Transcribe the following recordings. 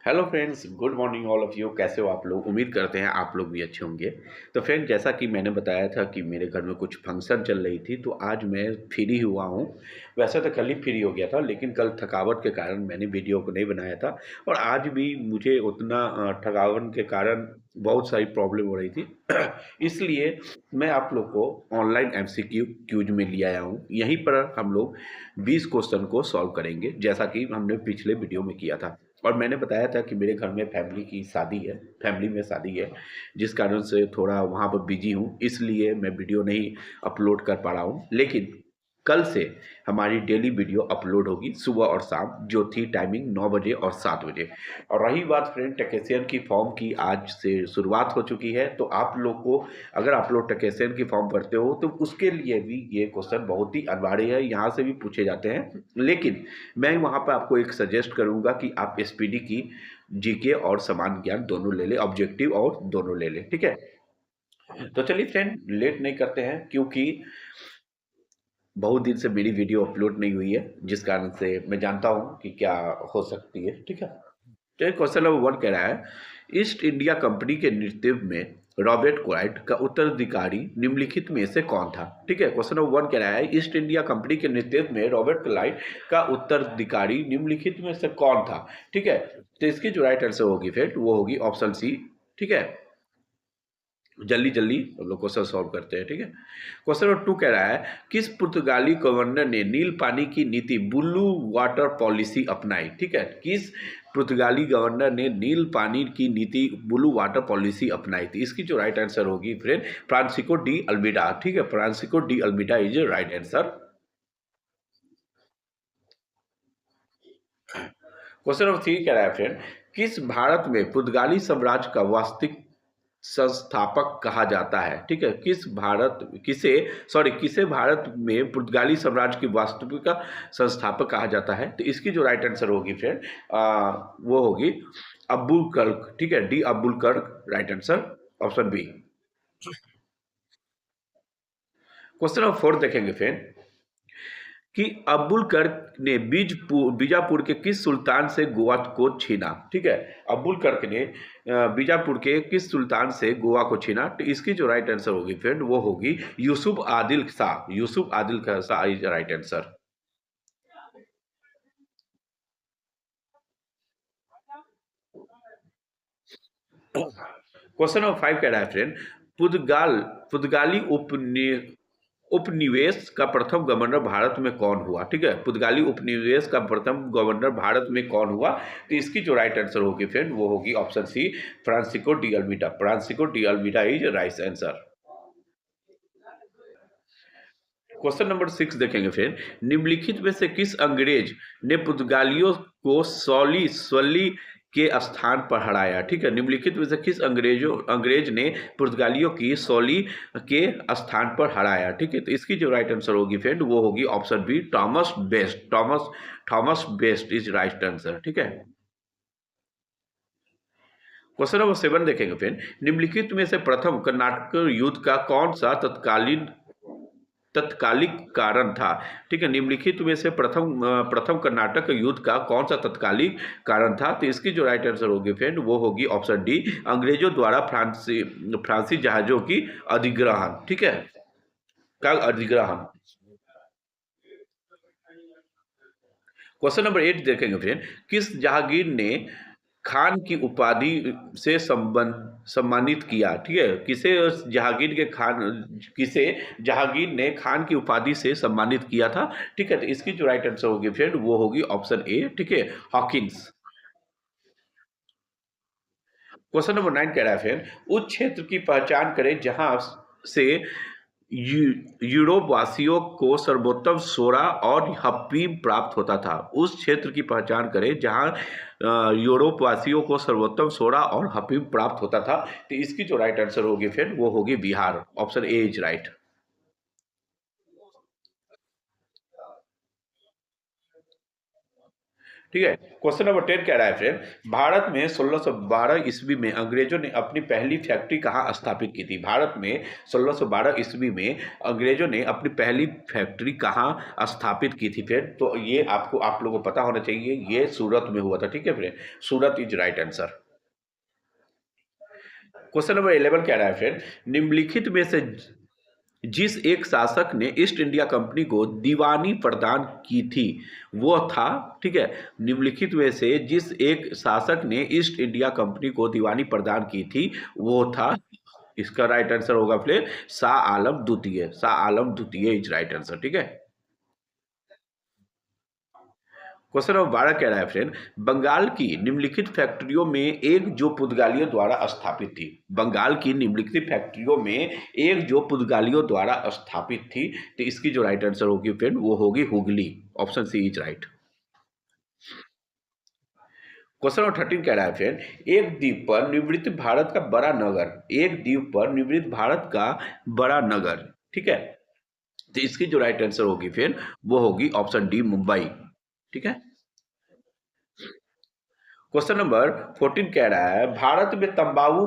Hello friends, good morning all of you. कैसे हो आप लोग? उम्मीद करते हैं आप लोग भी अच्छे होंगे। तो फ्रेंड, जैसा कि मैंने बताया था कि मेरे घर में कुछ फंक्शन चल रही थी, तो आज मैं फ्री हुआ हूँ। वैसे तो कल ही फ्री हो गया था, लेकिन कल थकावट के कारण मैंने वीडियो को नहीं बनाया था। और आज भी मुझे उतना थकावट के कारण बहुत सारी प्रॉब्लम हो रही थी। इसलिए मैं आप लोग को ऑनलाइन एमसीक्यू क्यूज में ले आया हूँ। यहीं पर हम लोग 20 क्वेश्चन को सॉल्व करेंगे, जैसा कि हमने पिछले वीडियो में किया था। और मैंने बताया था कि मेरे घर में फैमिली की शादी है, फैमिली में शादी है, जिस कारण से थोड़ा वहाँ पर बिजी हूँ, इसलिए मैं वीडियो नहीं अपलोड कर पा रहा हूँ। लेकिन कल से हमारी डेली वीडियो अपलोड होगी सुबह और शाम, जो थी टाइमिंग 9 बजे और 7 बजे। और रही बात फ्रेंड टेकेशियन की फॉर्म की, आज से शुरुआत हो चुकी है। तो आप लोग को, अगर आप लोग टेकेशियन की फॉर्म भरते हो, तो उसके लिए भी ये क्वेश्चन बहुत ही अनिवार्य है, यहाँ से भी पूछे जाते हैं। लेकिन मैं वहाँ पर आपको एक सजेस्ट करूँगा कि आप एसपीडी की जीके और सामान्य ज्ञान दोनों ले लें, ऑब्जेक्टिव और दोनों ले लें, ठीक है। तो चलिए फ्रेंड, लेट नहीं करते हैं, क्योंकि बहुत दिन से मेरी वीडियो अपलोड नहीं हुई है, जिस कारण से मैं जानता हूँ कि क्या हो सकती है, ठीक है। तो क्वेश्चन नंबर 1 कह रहा है, ईस्ट इंडिया कंपनी के नेतृत्व में रॉबर्ट क्लाइव का उत्तराधिकारी निम्नलिखित में से कौन था? ठीक है, क्वेश्चन नंबर 1 कह रहा है, ईस्ट इंडिया कंपनी के नेतृत्व में रॉबर्ट क्लाइव का उत्तराधिकारी निम्नलिखित में से कौन था? ठीक है। तो इसकी जो राइट आंसर होगी फिर वो होगी ऑप्शन सी, ठीक है। जल्दी जल्दी हम लोग क्वेश्चन सॉल्व करते हैं, ठीक है। क्वेश्चन नंबर 2 कह रहा है, किस पुर्तगाली गवर्नर ने नील पानी की नीति ब्लू वाटर पॉलिसी अपनाई? ठीक है, किस पुर्तगाली गवर्नर ने नील पानी की नीति ब्लू वाटर पॉलिसी अपनाई थी? इसकी जो राइट आंसर होगी फ्रेंड, फ्रांसिस्को डी अल्मीडा, ठीक है। Francisco de Almeida is right answer. Question number 3 कह रहा है फ्रेंड, किस भारत में पुर्तगाली साम्राज्य का वास्तविक संस्थापक कहा जाता है? ठीक है, किसे भारत में पुर्तगाली साम्राज्य की वास्तविक का संस्थापक कहा जाता है? तो इसकी जो राइट आंसर होगी फ्रेंड, वो होगी अब्दुल कल्क, ठीक है। डी अब्दुल कल्क right answer, option B. Question number 4 देखेंगे फ्रेंड, कि अब्दुल कर्क ने बीजापुर के किस सुल्तान से गोवा को छीना? ठीक है, अब्दुल कर्क ने बीजापुर के किस सुल्तान से गोवा को छीना? तो इसकी जो राइट आंसर होगी फ्रेंड वो होगी Yusuf Adil Shah, Yusuf Adil Shah is right answer. Question number 5 कह रहा है फ्रेंड, पुर्तगाल पुर्तगाली उपनिवेश का प्रथम गवर्नर भारत में कौन हुआ? ठीक है, पुर्तगाली उपनिवेश का प्रथम गवर्नर भारत में कौन हुआ? तो इसकी जो राइट आंसर होगी फ्रेंड वो होगी option C, Francisco de Almeida. Francisco de Almeida is right answer. Question number 6 देखेंगे फ्रेंड, निम्नलिखित में से किस अंग्रेज ने पुर्तगालियों को सॉली के स्थान पर हराया? ठीक है, निम्नलिखित में से किस अंग्रेज ने पुर्तगालियों की सॉली के स्थान पर हराया? ठीक है, तो इसकी जो राइट आंसर होगी फ्रेंड वो होगी option B, Thomas Best. Thomas Best is right answer, ठीक है। क्वेश्चन नंबर 7 देखेंगे फ्रेंड, निम्नलिखित में से प्रथम कर्नाटक युद्ध का कौन सा तत्कालिक कारण था? ठीक है, निम्नलिखित में से प्रथम कर्नाटक युद्ध का कौन सा तत्कालिक कारण था? तो इसकी जो राइट आंसर होगी फ्रेंड वो होगी ऑप्शन डी, अंग्रेजों द्वारा फ्रांसी जहाजों की अधिग्रहण, ठीक है, का अधिग्रहण। क्वेश्चन नंबर 8 देखेंगे फ्रेंड, किस जहांगीर ने खान की उपाधि से सम्मानित किया? ठीक है, किसे जहांगीर ने खान की उपाधि से सम्मानित किया था? ठीक है, तो इसकी जो राइट आंसर होगी फ्रेंड वो होगी ऑप्शन ए, ठीक है, हॉकिंस। क्वेश्चन नंबर 9 कह रहा है फ्रेंड, उस क्षेत्र की पहचान करें जहां से यूरोप वासियों को सर्वोत्तम सोरा और हफीम प्राप्त होता था। उस क्षेत्र की पहचान करें जहां यूरोप वासियों को सर्वोत्तम सोरा और हफीम प्राप्त होता था। तो इसकी जो राइट आंसर होगी फिर वो होगी Bihar, option A is right. ठीक है। क्वेश्चन नंबर 10 कह रहा है फ्रेंड, भारत में 1612 ईस्वी में अंग्रेजों ने अपनी पहली फैक्ट्री कहाँ स्थापित की थी? भारत में 1612 ईस्वी में अंग्रेजों ने अपनी पहली फैक्ट्री कहाँ स्थापित की थी फ्रेंड? तो ये आपको, आप लोगों को पता होना चाहिए, ये सूरत में हुआ था। ठीक है friend, Surat is right answer. Question number 11 कह रहा है फ्रेंड, निम्नलिखित में से जिस एक शासक ने ईस्ट इंडिया कंपनी को दीवानी प्रदान की थी वो था, ठीक है, निम्नलिखित में से जिस एक शासक ने ईस्ट इंडिया कंपनी को दीवानी प्रदान की थी वो था, इसका राइट आंसर होगा फिर शाह आलम द्वितीय। शाह आलम द्वितीय इज राइट आंसर। ठीक है। क्वेश्चन नंबर 12 कह रहा है फ्रेंड, बंगाल की निम्नलिखित फैक्ट्रियों में एक जो पुर्तगालियों द्वारा स्थापित थी, बंगाल की निम्नलिखित फैक्ट्रियों में एक जो पुर्तगालियों द्वारा स्थापित थी, तो इसकी जो राइट आंसर होगी फ्रेंड वो होगी Hooghly. Option C is right. Question number 13 कह रहा है फ्रेंड, एक द्वीप पर निवृत्त भारत का बड़ा नगर, एक द्वीप पर निवृत्त भारत का बड़ा नगर, ठीक है, तो इसकी जो राइट आंसर होगी फ्रेंड वो होगी ऑप्शन डी मुंबई। ठीक है। क्वेश्चन नंबर 14 कह रहा है, भारत में तंबाकू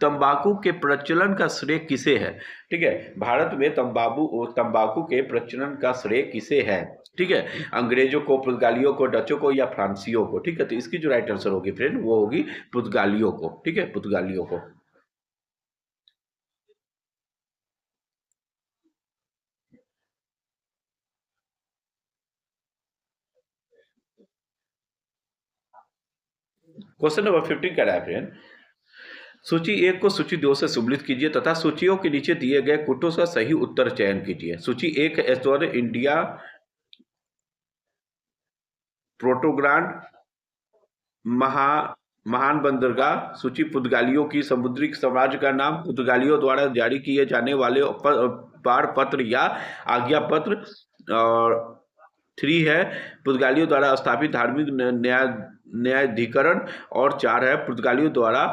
तंबाकू के प्रचलन का श्रेय किसे है? ठीक है, भारत में तंबाकू तंबाकू के प्रचलन का श्रेय किसे है? ठीक है, अंग्रेजों को, पुर्तगालियों को, डचों को या फ्रांसीसियों को? ठीक है, तो इसकी जो राइट आंसर होगी फ्रेंड वो होगी पुर्तगालियों को। ठीक है, पुर्तगालियों को। क्वेश्चन नंबर 15 कह रहा है फ्रेंड, सूची एक को सूची दो से सम्मिलित कीजिए तथा सूचियों के नीचे दिए गए कुटों का सही उत्तर चयन कीजिए। सूची एक है ऐश्वर्य इंडिया प्रोटोग्रांड महा महान बंदरगाह। सूची पुर्तगालियों की समुद्री साम्राज्य का नाम, पुर्तगालियों द्वारा जारी किए जाने वाले पार पत्र या आज्ञा पत्र। और 3 है पुर्तगालियों द्वारा स्थापित धार्मिक न्यायाधिकरण। और 4 है पुर्तगालियों द्वारा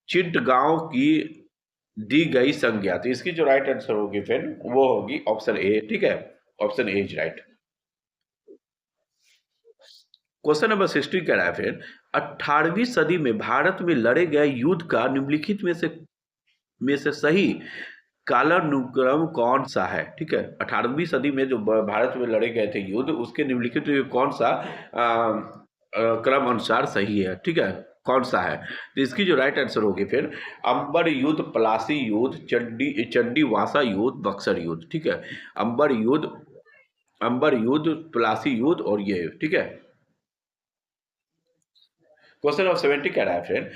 चिटगांव की दी गई संज्ञा। तो इसकी जो राइट आंसर होगी फिर वो होगी ऑप्शन ए। ठीक है, option A is right. Question number 16 कह रहा है फिर, 18वीं सदी में भारत में लड़े गए युद्ध का निम्नलिखित में से सही कालानुक्रम कौन सा है? ठीक है, 18वीं सदी में जो भारत में लड़े गए थे युद्ध, उसके निम्नलिखित में कौन सा क्रम अनुसार सही है? ठीक है, कौन सा है? तो इसकी जो राइट आंसर होगी फिर अंबर युद्ध, पलासी युद्ध, चंडीवासा युद्ध, बक्सर युद्ध। ठीक है, अंबर युद्ध, पलासी युद्ध और ये। ठीक है। क्वेश्चन नंबर 70 कह रहा है फ्रेंड,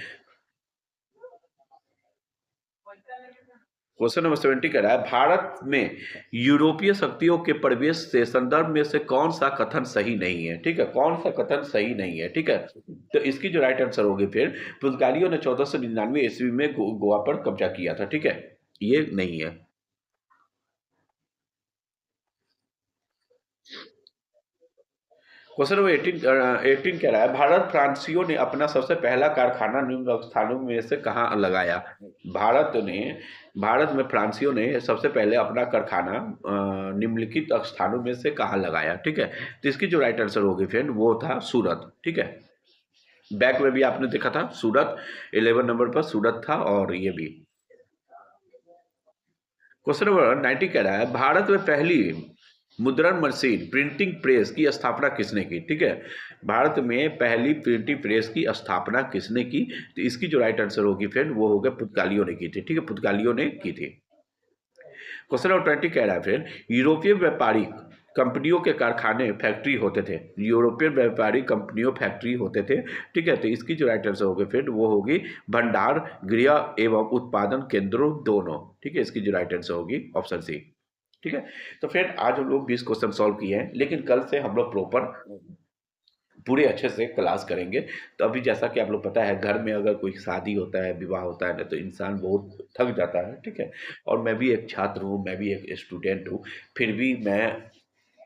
क्वेश्चन नंबर 70 कह रहा है, भारत में यूरोपीय शक्तियों के प्रवेश से संदर्भ में से कौन सा कथन सही नहीं है? ठीक है, कौन सा कथन सही नहीं है? ठीक है, तो इसकी जो राइट आंसर होगी फिर पुर्तगालियों ने 1499 ईस्वी में गोवा पर कब्जा किया था। ठीक है, ये नहीं है। क्वेश्चन नंबर 18 कह रहा है, भारत फ्रांसीसियों ने अपना सबसे पहला कारखाना निम्न स्थानों में से कहाँ लगाया? भारत में फ्रांसीसियों ने सबसे पहले अपना कारखाना निम्नलिखित स्थानों में से कहाँ लगाया? ठीक है, तो इसकी जो राइट आंसर होगी फ्रेंड वो था सूरत। ठीक है, बैक में भी आपने देखा था सूरत, 11 नंबर पर सूरत था। और ये भी क्वेश्चन नंबर 90 कह रहा है, भारत में पहली मुद्रण मशीन प्रिंटिंग प्रेस की स्थापना किसने की? ठीक है, भारत में पहली प्रिंटिंग प्रेस की स्थापना किसने की? तो इसकी जो राइट आंसर होगी फ्रेंड वो होगा पुर्तगालियों ने की थी। ठीक है, पुर्तगालियों ने की थी। क्वेश्चन नंबर 20 कह रहा है फ्रेंड, यूरोपीय व्यापारी कंपनियों के कारखाने फैक्ट्री होते थे, यूरोपियन व्यापारी कंपनियों फैक्ट्री होते थे। ठीक है, तो इसकी जो राइट आंसर होगी फ्रेंड वो होगी भंडार गृह एवं उत्पादन केंद्रों दोनों। ठीक है, इसकी जो राइट आंसर होगी ऑप्शन सी। ठीक है, तो फ्रेंड आज हम लोग 20 क्वेश्चन सॉल्व किए हैं, लेकिन कल से हम लोग प्रॉपर पूरे अच्छे से क्लास करेंगे। तो अभी जैसा कि आप लोग पता है, घर में अगर कोई शादी होता है, विवाह होता है ना, तो इंसान बहुत थक जाता है। ठीक है, और मैं भी एक छात्र हूँ, मैं भी एक स्टूडेंट हूँ, फिर भी मैं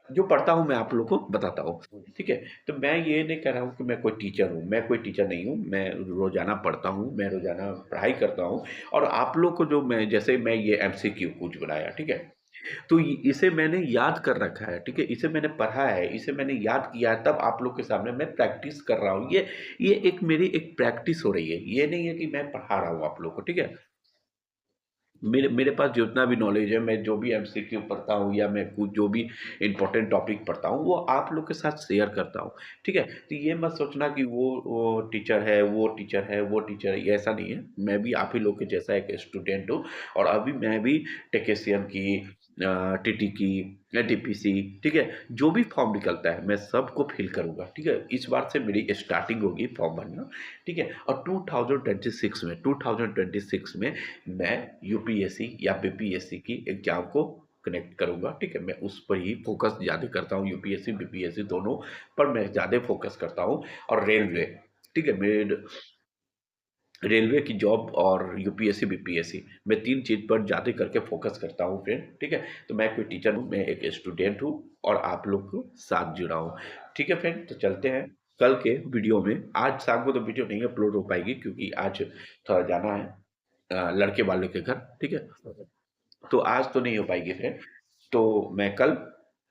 जो पढ़ता हूँ मैं आप लोगों को बताता हूँ। ठीक है, तो मैं ये नहीं कह रहा हूँ कि मैं कोई टीचर हूँ, मैं कोई टीचर नहीं हूँ, मैं रोजाना पढ़ता हूँ, मैं रोजाना पढ़ाई करता हूँ। और आप लोग को जो मैं, जैसे मैं ये MCQ कुछ बनाया, ठीक है, तो इसे मैंने याद कर रखा है, ठीक है? इसे मैंने पढ़ा है, इसे मैंने याद किया है, तब आप लोग के सामने मैं प्रैक्टिस कर रहा हूँ। ये एक मेरी एक प्रैक्टिस हो रही है। ये नहीं है कि मैं पढ़ा रहा हूँ आप लोग को, ठीक है? मेरे मेरे पास जितना भी नॉलेज है, मैं जो भी एमसीक्यू पढ़ता हूँ या मैं कुछ जो भी इम्पोर्टेंट टॉपिक पढ़ता हूँ, वो आप लोग के साथ शेयर करता हूँ, ठीक है? तो ये मत सोचना कि वो टीचर है, वो टीचर है, वो टीचर है, ये ऐसा नहीं है। मैं भी आप ही लोग के जैसा एक स्टूडेंट हूँ और अभी मैं भी टेक्नीशियन की टीटी की या टीपीसी, ठीक है? जो भी फॉर्म निकलता है, मैं सबको फिल करूँगा, ठीक है? इस बार से मेरी स्टार्टिंग होगी फॉर्म भरना, ठीक है? और 2026 में मैं यूपीएससी या बीपीएससी की एग्जाम को कनेक्ट करूंगा, ठीक है? मैं उस पर ही फोकस ज़्यादा करता हूँ, यूपीएससी बीपीएससी दोनों पर मैं ज़्यादा फोकस करता हूँ। और रेलवे, ठीक है, मेरे रेलवे की जॉब और यूपीएससी बीपीएससी मैं तीन चीज़ पर ज़्यादा करके फोकस करता हूँ फ्रेंड, ठीक है? तो मैं कोई टीचर हूँ, मैं एक स्टूडेंट हूँ और आप लोग को साथ जुड़ा हूँ, ठीक है फ्रेंड? तो चलते हैं कल के वीडियो में। आज शाम को तो वीडियो नहीं अपलोड हो पाएगी क्योंकि आज थोड़ा जाना है लड़के वाले के घर, ठीक है? तो आज तो नहीं हो पाएगी फ्रेंड। तो मैं कल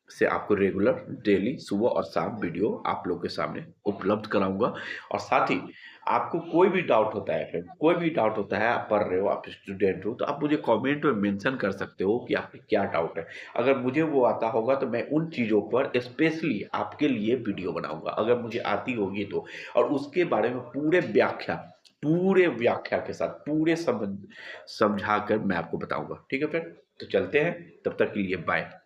से आपको रेगुलर डेली सुबह और शाम वीडियो आप लोग के सामने उपलब्ध कराऊंगा। और साथ ही आपको कोई भी डाउट होता है फ्रेंड, कोई भी डाउट होता है, आप पढ़ रहे हो, आप स्टूडेंट हो, तो आप मुझे कमेंट में मेंशन कर सकते हो कि आपके क्या डाउट है। अगर मुझे वो आता होगा तो मैं उन चीज़ों पर स्पेशली आपके लिए वीडियो बनाऊंगा, अगर मुझे आती होगी तो। और उसके बारे में पूरे व्याख्या के साथ पूरे समझा कर मैं आपको बताऊंगा, ठीक है फ्रेंड? तो चलते हैं, तब तक के लिए बाय।